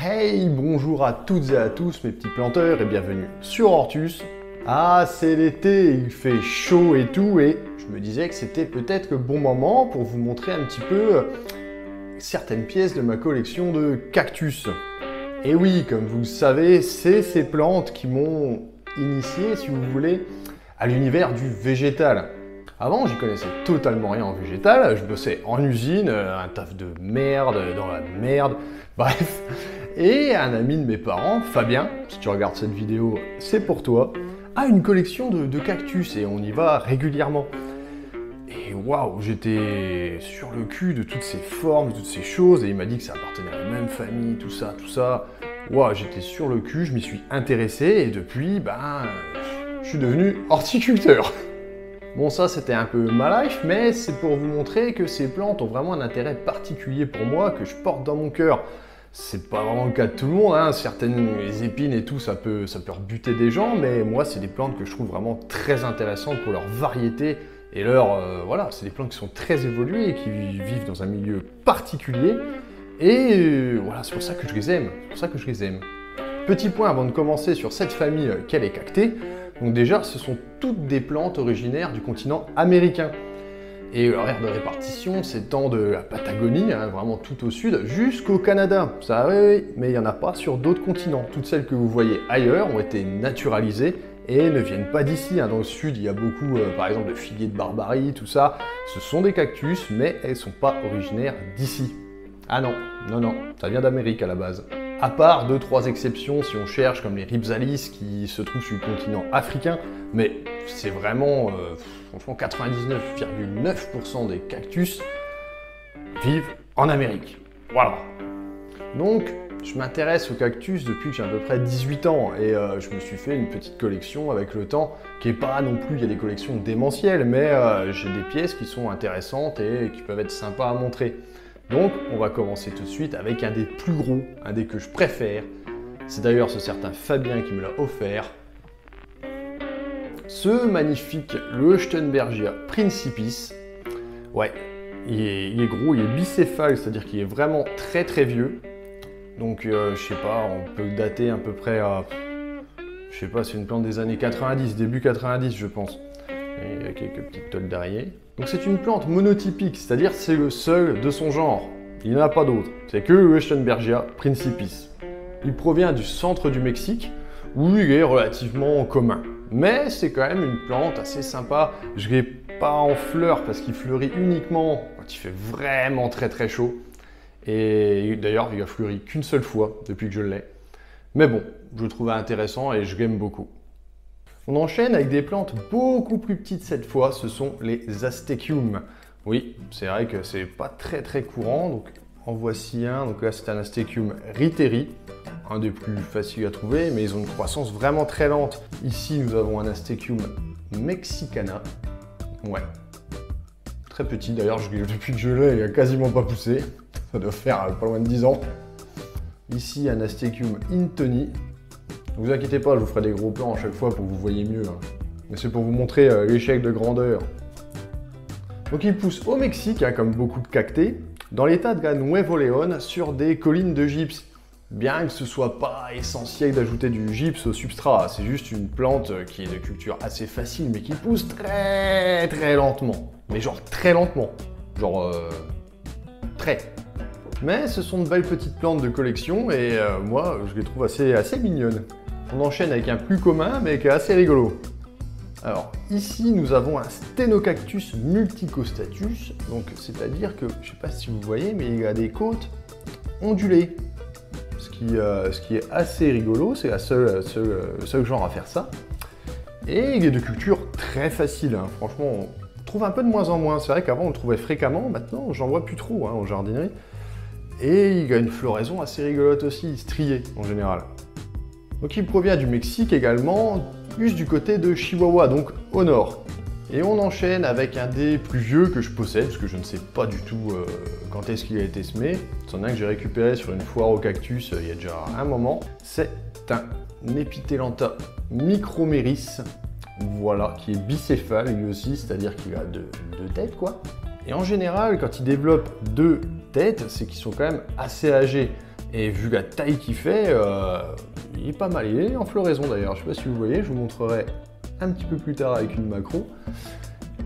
Hey, bonjour à toutes et à tous mes petits planteurs et bienvenue sur Hortus. Ah, c'est l'été, il fait chaud et tout et je me disais que c'était peut-être le bon moment pour vous montrer un petit peu certaines pièces de ma collection de cactus. Et oui, comme vous le savez, c'est ces plantes qui m'ont initié, si vous voulez, à l'univers du végétal. Avant, j'y connaissais totalement rien en végétal, je bossais en usine, un taf de merde, dans la merde, bref. Et un ami de mes parents, Fabien, si tu regardes cette vidéo, c'est pour toi, a une collection de cactus et on y va régulièrement. Et waouh, j'étais sur le cul de toutes ces formes, de toutes ces choses, et il m'a dit que ça appartenait à la même famille, tout ça, tout ça. Waouh, j'étais sur le cul, je m'y suis intéressé, et depuis, je suis devenu horticulteur. Bon, ça c'était un peu ma life, mais c'est pour vous montrer que ces plantes ont vraiment un intérêt particulier pour moi, que je porte dans mon cœur. C'est pas vraiment le cas de tout le monde, hein. Certaines épines et tout, ça peut rebuter des gens, mais moi c'est des plantes que je trouve vraiment très intéressantes pour leur variété et voilà, c'est des plantes qui sont très évoluées et qui vivent dans un milieu particulier. Et voilà, c'est pour ça que je les aime, Petit point avant de commencer sur cette famille qu'est les cactées. Donc déjà, ce sont toutes des plantes originaires du continent américain. Et leur aire de répartition s'étend de la Patagonie, hein, vraiment tout au sud, jusqu'au Canada. Ça, oui, mais il n'y en a pas sur d'autres continents. Toutes celles que vous voyez ailleurs ont été naturalisées et ne viennent pas d'ici. Hein. Dans le sud, il y a beaucoup, par exemple, de figuiers de Barbarie, tout ça. Ce sont des cactus, mais elles ne sont pas originaires d'ici. Ah non, ça vient d'Amérique à la base. À part 2-3 exceptions si on cherche, comme les Rhipsalis qui se trouvent sur le continent africain, mais c'est vraiment, franchement, 99,9% des cactus vivent en Amérique. Voilà. Donc, je m'intéresse aux cactus depuis que j'ai à peu près 18 ans et je me suis fait une petite collection avec le temps qui n'est pas non plus, il y a des collections démentielles, mais j'ai des pièces qui sont intéressantes et qui peuvent être sympas à montrer. Donc, on va commencer tout de suite avec un des plus gros, un des que je préfère. C'est d'ailleurs ce certain Fabien qui me l'a offert. Ce magnifique, le Sternbergia principis. Ouais, il est gros, il est bicéphale, c'est-à-dire qu'il est vraiment très très vieux. Donc, je sais pas, on peut le dater à peu près à... Je sais pas, c'est une plante des années 90, début 90 je pense. Et il y a quelques petites tolles derrière. Donc c'est une plante monotypique, c'est-à-dire c'est le seul de son genre. Il n'y en a pas d'autre. C'est que le Sternbergia principis. Il provient du centre du Mexique, où il est relativement commun. Mais c'est quand même une plante assez sympa. Je ne l'ai pas en fleurs parce qu'il fleurit uniquement quand il fait vraiment très très chaud. Et d'ailleurs, il a fleuri qu'une seule fois depuis que je l'ai. Mais bon, je le trouvais intéressant et je l'aime beaucoup. On enchaîne avec des plantes beaucoup plus petites cette fois, ce sont les Astecium. Oui, c'est vrai que c'est pas très très courant, donc en voici un. Donc là c'est un Astecium riteri, un des plus faciles à trouver, mais ils ont une croissance vraiment très lente. Ici nous avons un Astecium mexicana. Ouais, très petit d'ailleurs, depuis que je l'ai, il a quasiment pas poussé. Ça doit faire pas loin de 10 ans. Ici un Astecium intoni. Ne vous inquiétez pas, je vous ferai des gros plans à chaque fois pour que vous voyez mieux. Hein. Mais c'est pour vous montrer l'échelle de grandeur. Donc il pousse au Mexique, hein, comme beaucoup de cactées, dans l'état de la Nuevo León, sur des collines de gypse. Bien que ce soit pas essentiel d'ajouter du gypse au substrat, c'est juste une plante qui est de culture assez facile, mais qui pousse très très lentement. Mais genre très lentement. Genre très. Mais ce sont de belles petites plantes de collection et moi je les trouve assez mignonnes. On enchaîne avec un plus commun mais qui est assez rigolo. Alors ici nous avons un Stenocactus multicostatus, donc c'est-à-dire que, je sais pas si vous voyez, mais il a des côtes ondulées. Ce qui est assez rigolo, c'est le seul genre à faire ça. Et il est de culture très facile, hein. Franchement on trouve un peu de moins en moins. C'est vrai qu'avant on le trouvait fréquemment, maintenant j'en vois plus trop en jardinerie. Et il a une floraison assez rigolote aussi, striée en général. Donc il provient du Mexique également, plus du côté de Chihuahua, donc au nord. Et on enchaîne avec un des plus vieux que je possède, parce que je ne sais pas du tout quand est-ce qu'il a été semé. C'en est un que j'ai récupéré sur une foire au cactus il y a déjà un moment. C'est un Epithelantha micromeris, voilà, qui est bicéphale lui aussi, c'est-à-dire qu'il a deux têtes quoi. Et en général, quand ils développent deux têtes, c'est qu'ils sont quand même assez âgés. Et vu la taille qu'il fait, il est pas mal. Il est en floraison d'ailleurs, je sais pas si vous voyez, je vous montrerai un petit peu plus tard avec une macro.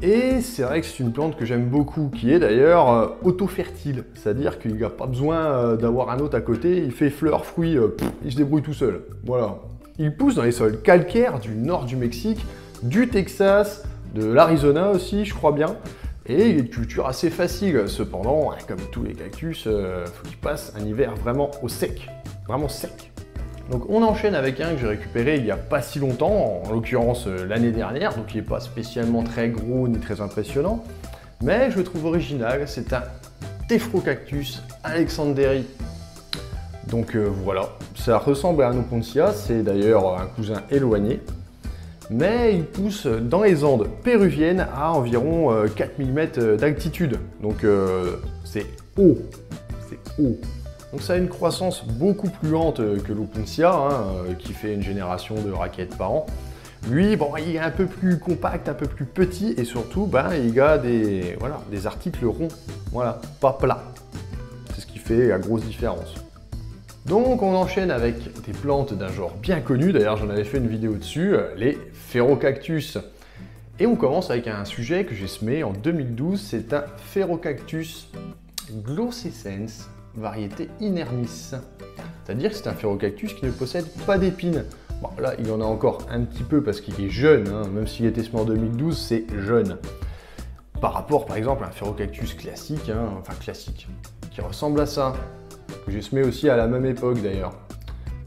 Et c'est vrai que c'est une plante que j'aime beaucoup, qui est d'ailleurs auto-fertile. C'est-à-dire qu'il n'a pas besoin d'avoir un autre à côté, il fait fleurs, fruits, il se débrouille tout seul. Voilà. Il pousse dans les sols calcaires du nord du Mexique, du Texas, de l'Arizona aussi, je crois bien. Et il est de culture assez facile. Cependant, comme tous les cactus, faut qu'il passe un hiver vraiment au sec. Vraiment sec. Donc on enchaîne avec un que j'ai récupéré il n'y a pas si longtemps, en l'occurrence l'année dernière, donc il n'est pas spécialement très gros ni très impressionnant, mais je le trouve original, c'est un Tephrocactus alexanderi. Donc voilà, ça ressemble à un Opuntia, c'est d'ailleurs un cousin éloigné, mais il pousse dans les Andes péruviennes à environ 4000 mètres d'altitude, donc c'est haut, c'est haut. Donc ça a une croissance beaucoup plus lente que l'Opuntia, qui fait une génération de raquettes par an. Lui, bon, il est un peu plus compact, un peu plus petit, et surtout, il a des articles ronds, voilà, pas plats. C'est ce qui fait la grosse différence. Donc on enchaîne avec des plantes d'un genre bien connu, d'ailleurs j'en avais fait une vidéo dessus, les Phaerocactus. Et on commence avec un sujet que j'ai semé en 2012, c'est un Phaerocactus glossescens, variété inermis. C'est-à-dire que c'est un Phaerocactus qui ne possède pas d'épines. Bon, là, il en a encore un petit peu parce qu'il est jeune, même s'il était semé en 2012, c'est jeune. Par rapport, par exemple, à un Phaerocactus classique, classique, qui ressemble à ça, que j'ai semé aussi à la même époque d'ailleurs.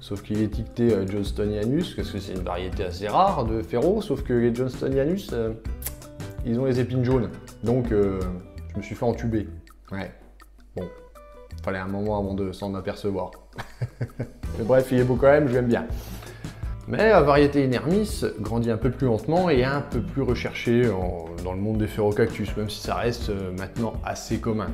Sauf qu'il est étiqueté Johnstonianus, parce que c'est une variété assez rare de Phaero, sauf que les Johnstonianus, ils ont les épines jaunes. Donc, je me suis fait entuber. Ouais, bon. Fallait un moment avant de s'en apercevoir. Mais bref, il est beau quand même, je l'aime bien. Mais la variété inermis grandit un peu plus lentement et un peu plus recherchée dans le monde des Phaerocactus, même si ça reste maintenant assez commun.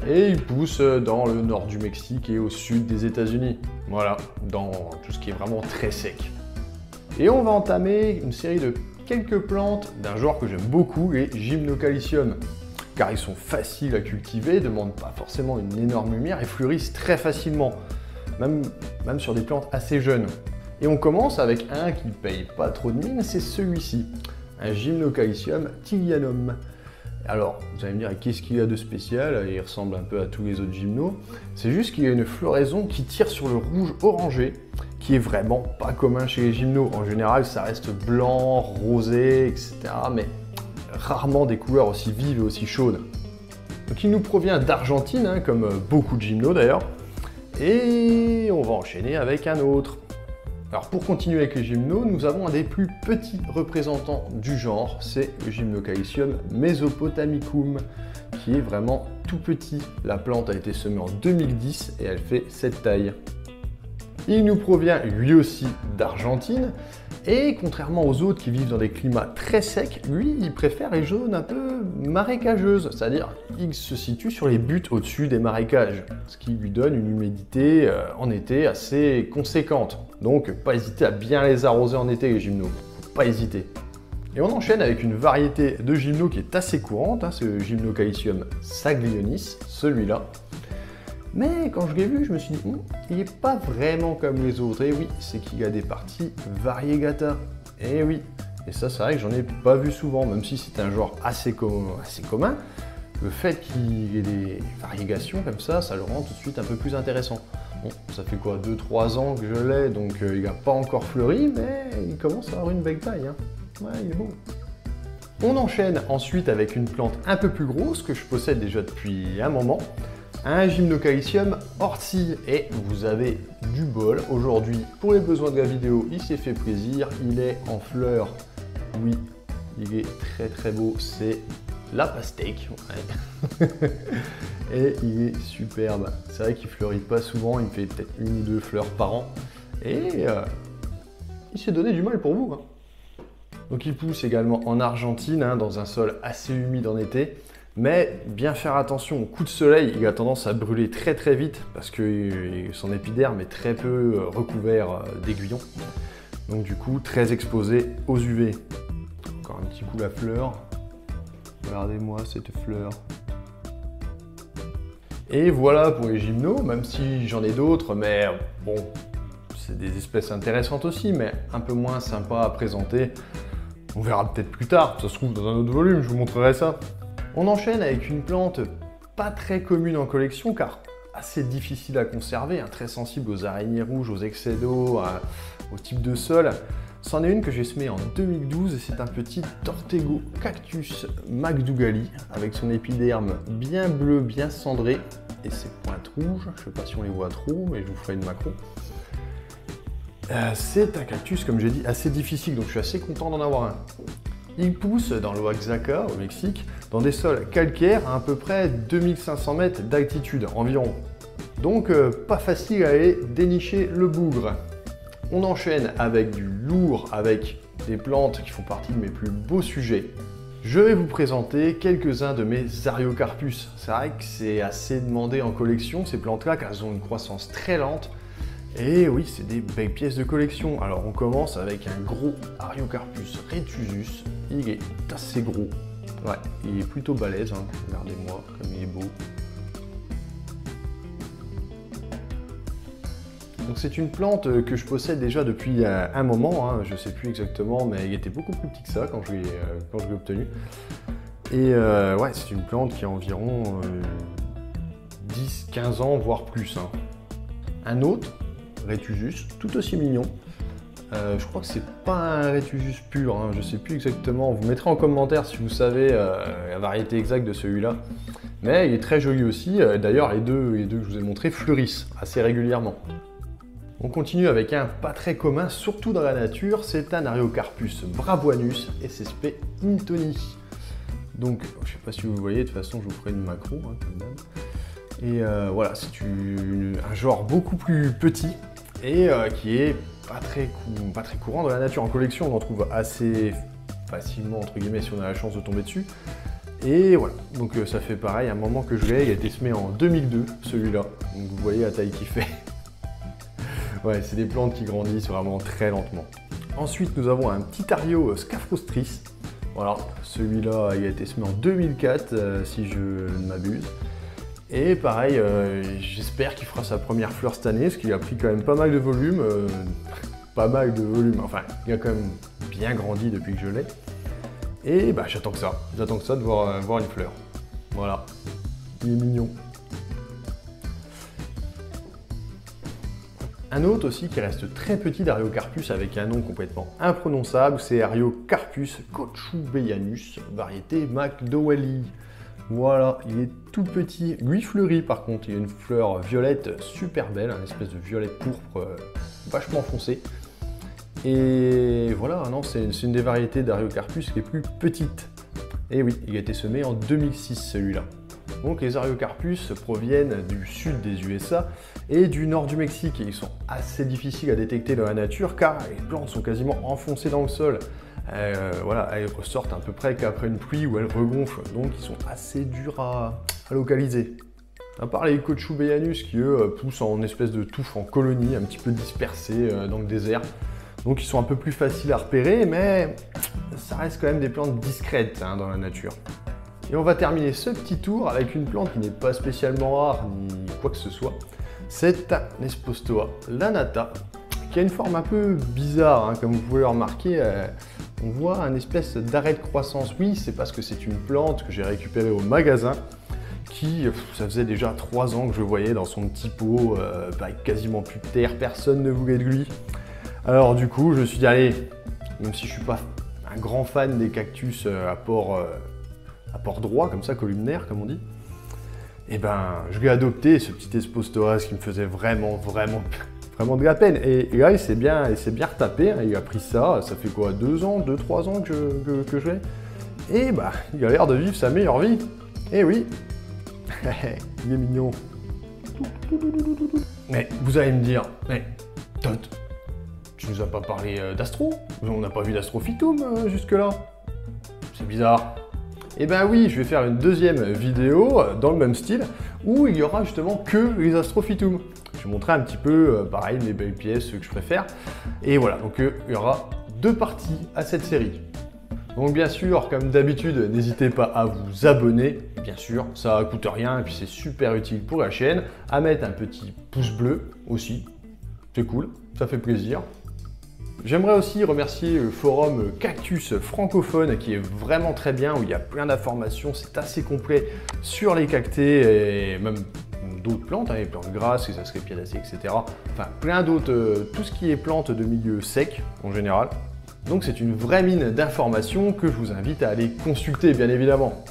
Et il pousse dans le nord du Mexique et au sud des États-Unis. Voilà, dans tout ce qui est vraiment très sec. Et on va entamer une série de quelques plantes d'un genre que j'aime beaucoup, les Gymnocalycium. Car ils sont faciles à cultiver, ne demandent pas forcément une énorme lumière et fleurissent très facilement, même sur des plantes assez jeunes. Et on commence avec un qui ne paye pas trop de mine, c'est celui-ci, un Gymnocalycium thilianum. Alors, vous allez me dire, qu'est-ce qu'il a de spécial? Il ressemble un peu à tous les autres gymnos. C'est juste qu'il y a une floraison qui tire sur le rouge orangé, qui est vraiment pas commun chez les gymnos. En général, ça reste blanc, rosé, etc. Mais rarement des couleurs aussi vives et aussi chaudes. Donc il nous provient d'Argentine, comme beaucoup de gymnos d'ailleurs. Et on va enchaîner avec un autre. Alors pour continuer avec les gymnos, nous avons un des plus petits représentants du genre, c'est le Gymnocalycium mesopotamicum, qui est vraiment tout petit. La plante a été semée en 2010 et elle fait cette taille. Il nous provient lui aussi d'Argentine, et contrairement aux autres qui vivent dans des climats très secs, lui il préfère les zones un peu marécageuses, c'est-à-dire il se situe sur les buttes au-dessus des marécages, ce qui lui donne une humidité en été assez conséquente. Donc pas hésiter à bien les arroser en été les gymnos, faut pas hésiter. Et on enchaîne avec une variété de gymnos qui est assez courante, c'est le Gymnocalycium saglionis, celui-là. Mais quand je l'ai vu, je me suis dit, il n'est pas vraiment comme les autres. Et oui, c'est qu'il a des parties variegata. Et oui, et ça c'est vrai que j'en ai pas vu souvent, même si c'est un genre assez commun. Le fait qu'il y ait des variegations comme ça le rend tout de suite un peu plus intéressant. Bon, ça fait quoi, 2-3 ans que je l'ai, donc il n'a pas encore fleuri, mais il commence à avoir une belle taille. Ouais, il est beau. On enchaîne ensuite avec une plante un peu plus grosse que je possède déjà depuis un moment. Un Gymnocalycium orsi, et vous avez du bol aujourd'hui pour les besoins de la vidéo, il s'est fait plaisir, il est en fleurs, oui, il est très très beau, c'est la pastèque, ouais. Et il est superbe, c'est vrai qu'il fleurit pas souvent, il me fait peut-être 1 ou 2 fleurs par an, et il s'est donné du mal pour vous. Donc il pousse également en Argentine, dans un sol assez humide en été. Mais bien faire attention au coup de soleil, il a tendance à brûler très très vite parce que son épiderme est très peu recouvert d'aiguillons. Donc du coup, très exposé aux UV. Encore un petit coup la fleur. Regardez-moi cette fleur. Et voilà pour les gymnos, même si j'en ai d'autres, mais bon, c'est des espèces intéressantes aussi, mais un peu moins sympa à présenter. On verra peut-être plus tard, ça se trouve dans un autre volume, je vous montrerai ça. On enchaîne avec une plante pas très commune en collection, car assez difficile à conserver, hein, très sensible aux araignées rouges, aux excès d'eau, au type de sol. C'en est une que j'ai semée en 2012 et c'est un petit Tortego Cactus McDougalli avec son épiderme bien bleu, bien cendré et ses pointes rouges. Je ne sais pas si on les voit trop, mais je vous ferai une macro. C'est un cactus, comme j'ai dit, assez difficile, donc je suis assez content d'en avoir un. Il pousse dans l'Oaxaca, au Mexique, dans des sols calcaires à peu près 2500 mètres d'altitude environ. Donc pas facile à aller dénicher le bougre. On enchaîne avec du lourd, avec des plantes qui font partie de mes plus beaux sujets. Je vais vous présenter quelques-uns de mes Ariocarpus. C'est vrai que c'est assez demandé en collection, ces plantes-là, car elles ont une croissance très lente. Et oui, c'est des belles pièces de collection. Alors on commence avec un gros Ariocarpus retusus. Il est assez gros. Ouais, il est plutôt balèze, hein. Regardez-moi comme il est beau. Donc c'est une plante que je possède déjà depuis un moment, hein. Je ne sais plus exactement, mais il était beaucoup plus petit que ça quand je l'ai obtenu. Et ouais, c'est une plante qui a environ 10-15 ans, voire plus, hein. Un autre, Retusus, tout aussi mignon. Je crois que c'est pas un Retusus pur, hein. Je sais plus exactement. Vous mettrez en commentaire si vous savez la variété exacte de celui-là. Mais il est très joli aussi. D'ailleurs, les deux que je vous ai montrés fleurissent assez régulièrement. On continue avec un pas très commun, surtout dans la nature. C'est un Ariocarpus bravoinus SSP Hintoni. Donc, je sais pas si vous voyez. De toute façon, je vous ferai une macro, hein, comme d'hab. Et voilà, c'est un genre beaucoup plus petit et qui est pas très courant dans la nature. En collection, on en trouve assez facilement, entre guillemets, si on a la chance de tomber dessus. Et voilà, donc ça fait pareil, un moment que je l'ai, il a été semé en 2002, celui-là. Donc vous voyez la taille qu'il fait. Ouais, c'est des plantes qui grandissent vraiment très lentement. Ensuite, nous avons un petit Ario Scaphrostris. Voilà, celui-là, il a été semé en 2004, si je ne m'abuse. Et pareil, j'espère qu'il fera sa première fleur cette année, parce qu'il a pris quand même pas mal de volume. Enfin, il a quand même bien grandi depuis que je l'ai. Et bah, j'attends que ça de voir une fleur. Voilà, il est mignon. Un autre aussi qui reste très petit d'Ariocarpus avec un nom complètement imprononçable, c'est Ariocarpus cochubeianus, variété McDowelly. Voilà, il est tout petit, lui fleuri par contre, il a une fleur violette super belle, une espèce de violette pourpre vachement foncée. Et voilà, non, c'est une des variétés d'Ariocarpus qui est plus petite. Et oui, il a été semé en 2006 celui-là. Donc les Ariocarpus proviennent du sud des USA et du nord du Mexique et ils sont assez difficiles à détecter dans la nature car les plantes sont quasiment enfoncées dans le sol. Voilà, elles ressortent à peu près qu'après une pluie où elles regonflent, donc ils sont assez durs à localiser. À part les cochubeianus qui eux poussent en espèce de touffe en colonie, un petit peu dispersées dans le désert. Donc ils sont un peu plus faciles à repérer, mais ça reste quand même des plantes discrètes hein, dans la nature. Et on va terminer ce petit tour avec une plante qui n'est pas spécialement rare ni quoi que ce soit. C'est un Espostoa lanata qui a une forme un peu bizarre, hein, comme vous pouvez le remarquer. On voit un espèce d'arrêt de croissance. Oui, c'est parce que c'est une plante que j'ai récupérée au magasin qui, ça faisait déjà 3 ans que je voyais dans son petit pot, avec quasiment plus de terre, personne ne voulait de lui. Alors du coup, je me suis dit, allez, même si je suis pas un grand fan des cactus à port droit, comme ça, columnaire, comme on dit, et ben, je l'ai adopté, ce petit Espostoa, qui me faisait vraiment de la peine. Et là, il s'est bien retapé, hein, il a pris ça fait quoi, 2-3 ans que je l'ai. Et bah, il a l'air de vivre sa meilleure vie. Et oui, il est mignon. Mais vous allez me dire, mais Todd, tu nous as pas parlé d'Astro? On n'a pas vu d'Astrophytum jusque-là. C'est bizarre. Et ben oui, je vais faire une deuxième vidéo dans le même style où il y aura justement que les Astrophytum. Je vais montrer un petit peu, pareil, les belles pièces que je préfère. Et voilà, donc il y aura 2 parties à cette série. Donc bien sûr, comme d'habitude, n'hésitez pas à vous abonner, bien sûr, ça coûte rien et puis c'est super utile pour la chaîne, à mettre un petit pouce bleu aussi, c'est cool, ça fait plaisir. J'aimerais aussi remercier le forum Cactus francophone qui est vraiment très bien, où il y a plein d'informations, c'est assez complet sur les cactés et même d'autres plantes, les plantes grasses, les asclépiadacées, etc. Enfin plein d'autres, tout ce qui est plantes de milieu sec en général. Donc c'est une vraie mine d'informations que je vous invite à aller consulter bien évidemment.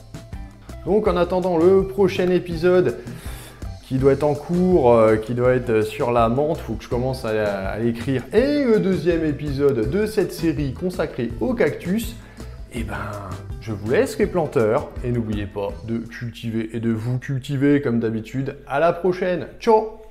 Donc en attendant le prochain épisode qui doit être en cours, qui doit être sur la menthe, il faut que je commence à l'écrire, et le deuxième épisode de cette série consacrée aux cactus, et ben je vous laisse les planteurs, et n'oubliez pas de cultiver et de vous cultiver comme d'habitude. À la prochaine, ciao!